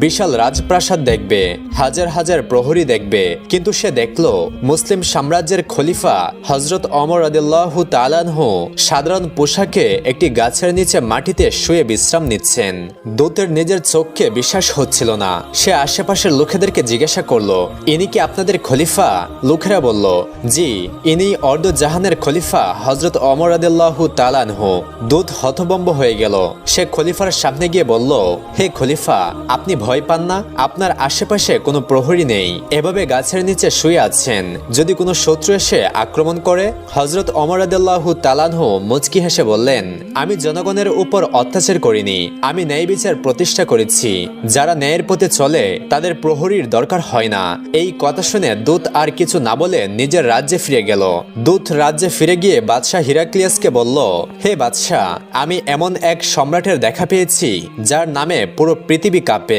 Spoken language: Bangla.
বিশাল রাজপ্রাসাদ দেখবে, হাজার হাজার প্রহরী দেখবে, কিন্তু সে দেখল মুসলিম সাম্রাজ্যের খলিফা হযরত ওমর রাদিয়াল্লাহু তাআলা আনহু সাধারণ পোশাকে একটি গাছের নিচে মাটিতে শুয়ে বিশ্রাম নিচ্ছেন। দূতের নিজের চোখকে বিশ্বাস হচ্ছিল না। সে আশেপাশের লোকেদেরকে জিজ্ঞাসা করলো, ইনি কি আপনাদের খলিফা? লোকেরা বলল, জি, ইনি অর্ধ জাহানের খলিফা হযরত ওমর রাদিয়াল্লাহু তাআলা আনহু। দূত হতভম্ব হয়ে গেল। সে খলিফার সামনে গিয়ে বলল, হে খলিফা, আপনি ভয় পান না? আপনার আশেপাশে কোনো প্রহরী নেই, এভাবে গাছের নিচে শুয়ে আছেন। যদি কোনো শত্রু এসে আক্রমণ করে? হযরত ওমর রাদিয়াল্লাহু তাআলা আনহু মুচকি হেসে বললেন, আমি জনগণের উপর অত্যাচার করিনি, আমি ন্যায় বিচার প্রতিষ্ঠা করেছি। যারা ন্যায়ের পথে চলে তাদের প্রহরীর দরকার হয় না। এই কথা শুনে দূত আর কিছু না বলে নিজের রাজ্যে ফিরে গেল। দূত রাজ্যে ফিরে গিয়ে বাদশাহ হিরাক্লিয়াসকে বলল, হে বাদশাহ, আমি এমন এক সম্রাটের দেখা পেয়েছি যার নামে পুরো পৃথিবী কাঁপে।